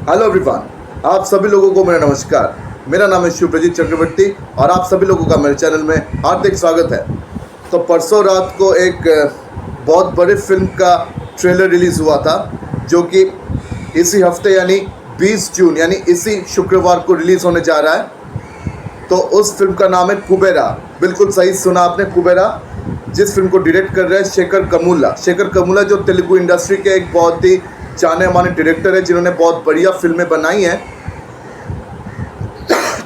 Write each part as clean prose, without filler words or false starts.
Hello everyone, आप सभी लोगों को मेरा नमस्कार। मेरा नाम है शिवप्रजीत चक्रवर्ती और आप सभी लोगों का मेरे चैनल में हार्दिक स्वागत है। तो परसों रात को एक बहुत बड़े फिल्म का ट्रेलर रिलीज़ हुआ था, जो कि इसी हफ्ते यानी 20 जून यानी इसी शुक्रवार को रिलीज़ होने जा रहा है। तो उस फिल्म का नाम है कुबेरा। बिल्कुल सही सुना आपने, कुबेरा। जिस फिल्म को डायरेक्ट कर रहे हैं शेखर कम्मुला, जो तेलुगु इंडस्ट्री के एक बहुत ही जाने माने डायरेक्टर है, जिन्होंने बहुत बढ़िया फिल्में बनाई हैं।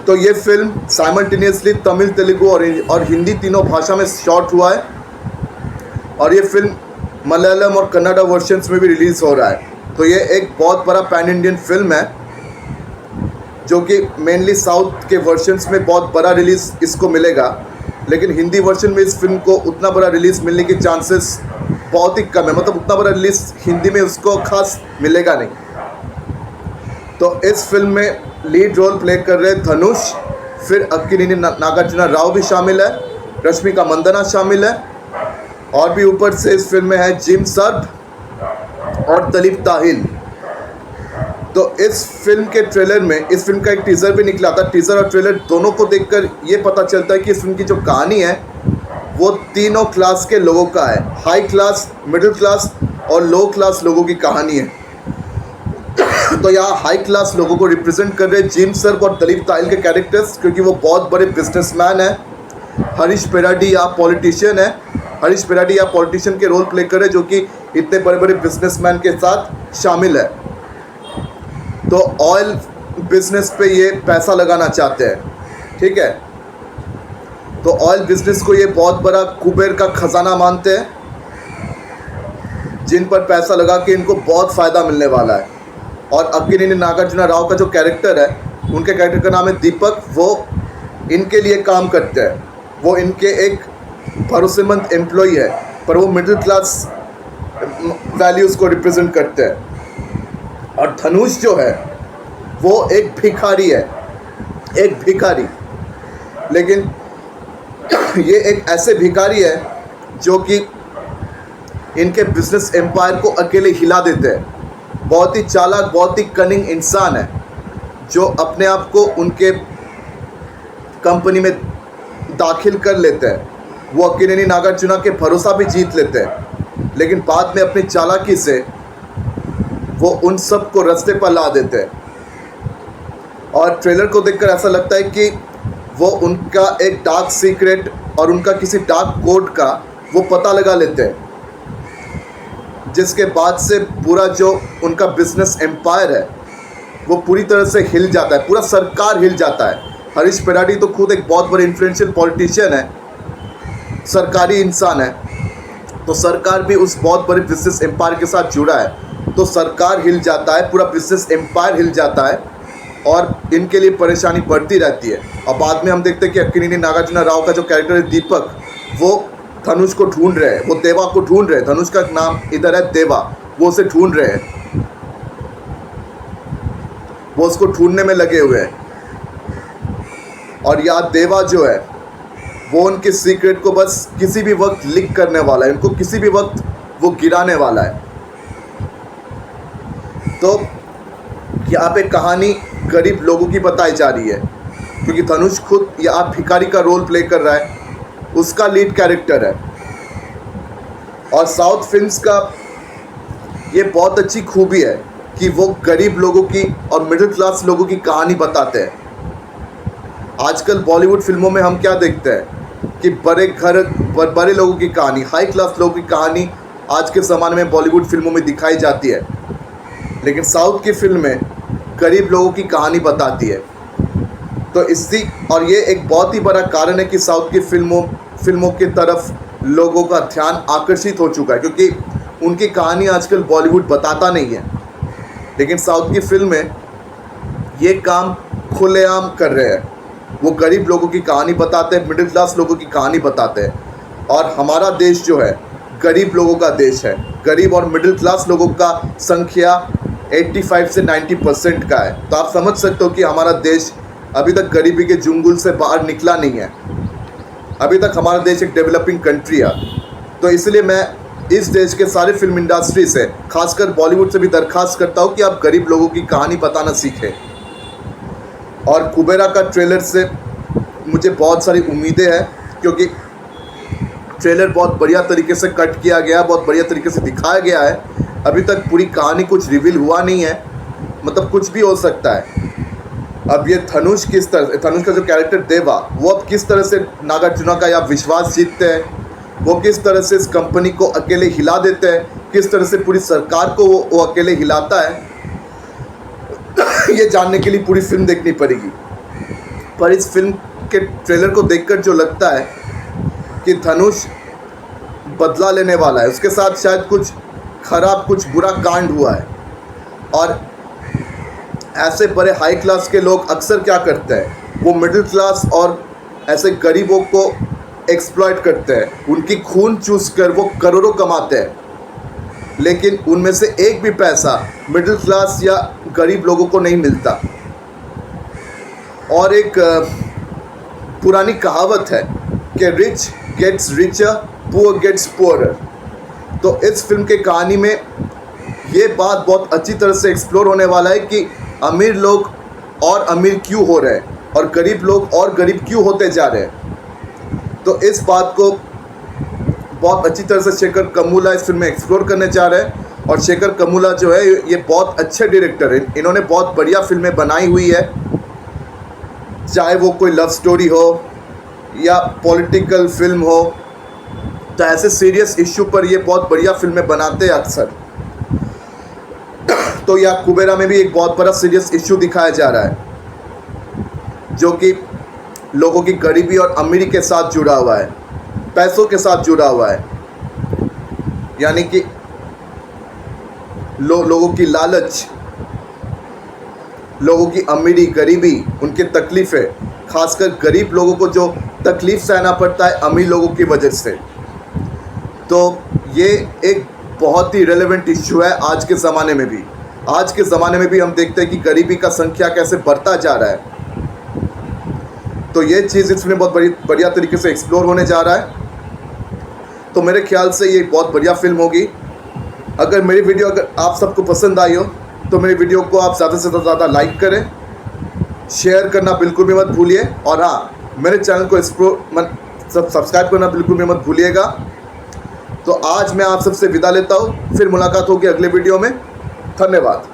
तो ये फिल्म साइमल्टेनियसली तमिल, तेलुगु और हिंदी तीनों भाषा में शॉट हुआ है और ये फिल्म मलयालम और कन्नड़ा वर्जन्स में भी रिलीज़ हो रहा है। तो ये एक बहुत बड़ा पैन इंडियन फिल्म है, जो कि मेनली साउथ के वर्जन्स में बहुत बड़ा रिलीज़ इसको मिलेगा, लेकिन हिंदी वर्जन में इस फिल्म को उतना बड़ा रिलीज़ मिलने के चांसेस बहुत ही कम है। मतलब उतना बड़ा रिलीज़ हिंदी में उसको खास मिलेगा नहीं। तो इस फिल्म में लीड रोल प्ले कर रहे धनुष, फिर अक्किनेनी नागार्जुन राव भी शामिल है, रश्मिका मंदाना शामिल है, और भी ऊपर से इस फिल्म में है जिम सर्ब और तलीफ ताहिल। तो इस फिल्म के ट्रेलर में, इस फिल्म का एक टीज़र भी निकला था। टीज़र और ट्रेलर दोनों को देखकर ये पता चलता है कि इस फिल्म की जो कहानी है वो तीनों क्लास के लोगों का है। हाई क्लास, मिडिल क्लास और लो क्लास लोगों की कहानी है। तो यहाँ हाई क्लास लोगों को रिप्रेजेंट कर रहे जिम सर्ब और तलीफ ताहिल के कैरेक्टर्स, क्योंकि वो बहुत बड़े बिजनेसमैन हैं। हरीश पेराडी या पॉलिटिशियन है। हरीश पेराडी या पॉलिटिशियन के रोल प्ले कर रहे, जो कि इतने बड़े बड़े बिजनेसमैन के साथ शामिल है। तो ऑयल बिजनेस पे ये पैसा लगाना चाहते हैं, ठीक है। तो ऑयल बिजनेस को ये बहुत बड़ा कुबेर का खजाना मानते हैं, जिन पर पैसा लगा के इनको बहुत फ़ायदा मिलने वाला है। और अक्किनेनी नागार्जुन राव का जो कैरेक्टर है, उनके कैरेक्टर का नाम है दीपक। वो इनके लिए काम करते हैं। वो इनके एक भरोसेमंद एम्प्लॉई है, पर वो मिडिल क्लास वैल्यूज़ को रिप्रेजेंट करते हैं। और धनुष जो है वो एक भिखारी है, एक भिखारी। लेकिन ये एक ऐसे भिखारी है जो कि इनके बिजनेस एम्पायर को अकेले हिला देते हैं। बहुत ही चालाक, बहुत ही कनिंग इंसान है, जो अपने आप को उनके कंपनी में दाखिल कर लेते हैं। वो अक्किनेनी नागार्जुन के भरोसा भी जीत लेते हैं, लेकिन बाद में अपनी चालाकी से वो उन सब को रास्ते पर ला देते हैं। और ट्रेलर को देखकर ऐसा लगता है कि वो उनका एक डार्क सीक्रेट और उनका किसी डार्क कोड का वो पता लगा लेते हैं, जिसके बाद से पूरा जो उनका बिजनेस एम्पायर है वो पूरी तरह से हिल जाता है। पूरा सरकार हिल जाता है। हरीश पेराडी तो खुद एक बहुत बड़े इन्फ्लुएंशियल पॉलिटिशियन है, सरकारी इंसान है। तो सरकार भी उस बहुत बड़े बिजनेस एम्पायर के साथ जुड़ा है। तो सरकार हिल जाता है, पूरा बिजनेस एम्पायर हिल जाता है और इनके लिए परेशानी बढ़ती रहती है। और बाद में हम देखते हैं कि अक्किनेनी नागार्जुन राव का जो कैरेक्टर है दीपक, वो धनुष को ढूंढ रहे हैं, वो देवा को ढूंढ रहे हैं। धनुष का नाम इधर है देवा। वो उसे ढूंढ रहे हैं, वो उसको ढूंढने में लगे हुए हैं। और यहाँ देवा जो है वो उनके सीक्रेट को बस किसी भी वक्त लीक करने वाला है, उनको किसी भी वक्त वो गिराने वाला है। तो यहाँ पे कहानी गरीब लोगों की बताई जा रही है, क्योंकि धनुष खुद यहाँ भिखारी का रोल प्ले कर रहा है, उसका लीड कैरेक्टर है। और साउथ फिल्म्स का ये बहुत अच्छी खूबी है कि वो गरीब लोगों की और मिडिल क्लास लोगों की कहानी बताते हैं। आजकल बॉलीवुड फिल्मों में हम क्या देखते हैं कि बड़े घर, बड़े लोगों की कहानी, हाई क्लास लोगों की कहानी आज के ज़माने में बॉलीवुड फिल्मों में दिखाई जाती है, लेकिन साउथ की फिल्म में गरीब लोगों की कहानी बताती है। तो इसी और ये एक बहुत ही बड़ा कारण है कि साउथ की फिल्मों की तरफ लोगों का ध्यान आकर्षित हो चुका है, क्योंकि उनकी कहानी आजकल बॉलीवुड बताता नहीं है। लेकिन साउथ की फिल्में ये काम खुलेआम कर रहे हैं। वो गरीब लोगों की कहानी बताते हैं, मिडिल क्लास लोगों की कहानी बताते हैं। और हमारा देश जो है गरीब लोगों का देश है। गरीब और मिडिल क्लास लोगों का संख्या 85 से 90% का है। तो आप समझ सकते हो कि हमारा देश अभी तक गरीबी के चुंगल से बाहर निकला नहीं है। अभी तक हमारा देश एक डेवलपिंग कंट्री है। तो इसलिए मैं इस देश के सारे फिल्म इंडस्ट्री से, खासकर बॉलीवुड से भी दरख्वास्त करता हूँ कि आप गरीब लोगों की कहानी बताना सीखें। और कुबेरा का ट्रेलर से मुझे बहुत सारी उम्मीदें हैं, क्योंकि ट्रेलर बहुत बढ़िया तरीके से कट किया गया, बहुत बढ़िया तरीके से दिखाया गया है। अभी तक पूरी कहानी कुछ रिवील हुआ नहीं है, मतलब कुछ भी हो सकता है। अब ये धनुष का जो कैरेक्टर देवा, वो अब किस तरह से नागार्जुना का या विश्वास जीतते हैं, वो किस तरह से इस कंपनी को अकेले हिला देते हैं, किस तरह से पूरी सरकार को वो अकेले हिलाता है, ये जानने के लिए पूरी फिल्म देखनी पड़ेगी। पर इस फिल्म के ट्रेलर को देखकर जो लगता है कि धनुष बदला लेने वाला है, उसके साथ शायद कुछ खराब, कुछ बुरा कांड हुआ है। और ऐसे बड़े हाई क्लास के लोग अक्सर क्या करते हैं, वो मिडिल क्लास और ऐसे गरीबों को एक्सप्लॉइट करते हैं, उनकी खून चूस कर वो करोड़ों कमाते हैं, लेकिन उनमें से एक भी पैसा मिडिल क्लास या गरीब लोगों को नहीं मिलता। और एक पुरानी कहावत है कि rich gets richer, poor gets poorer. तो इस फिल्म के कहानी में ये बात बहुत अच्छी तरह से एक्सप्लोर होने वाला है कि अमीर लोग और अमीर क्यों हो रहे हैं और गरीब लोग और गरीब क्यों होते जा रहे हैं। तो इस बात को बहुत अच्छी तरह से शेखर कम्मुला इस फिल्म में एक्सप्लोर करने जा रहे हैं। और शेखर कम्मुला जो है, ये बहुत अच्छे डायरेक्टर हैं, इन्होंने बहुत बढ़िया फिल्में बनाई हुई है, चाहे वो कोई लव स्टोरी हो या पॉलिटिकल फिल्म हो। तो ऐसे सीरियस इश्यू पर ये बहुत बढ़िया फिल्में बनाते हैं अक्सर। तो या कुबेरा में भी एक बहुत बड़ा सीरियस इश्यू दिखाया जा रहा है, जो कि लोगों की गरीबी और अमीरी के साथ जुड़ा हुआ है, पैसों के साथ जुड़ा हुआ है। यानी कि लोगों की लालच, लोगों की अमीरी, गरीबी, उनकी तकलीफ़ें, खासकर गरीब लोगों को जो तकलीफ़ सहना पड़ता है अमीर लोगों की वजह से। तो ये एक बहुत ही रेलेवेंट इश्यू है आज के ज़माने में भी। आज के ज़माने में भी हम देखते हैं कि गरीबी का संख्या कैसे बढ़ता जा रहा है। तो ये चीज़ इसमें बहुत बढ़िया तरीके से एक्सप्लोर होने जा रहा है। तो मेरे ख्याल से ये बहुत बढ़िया फिल्म होगी। अगर मेरी वीडियो अगर आप सबको पसंद आई हो तो मेरी वीडियो को आप ज़्यादा से ज़्यादा लाइक करें, शेयर करना बिल्कुल भी मत भूलिए। और हाँ, मेरे चैनल को सब्सक्राइब करना बिल्कुल भी मत भूलिएगा। तो आज मैं आप सबसे विदा लेता हूँ, फिर मुलाकात होगी अगले वीडियो में। धन्यवाद।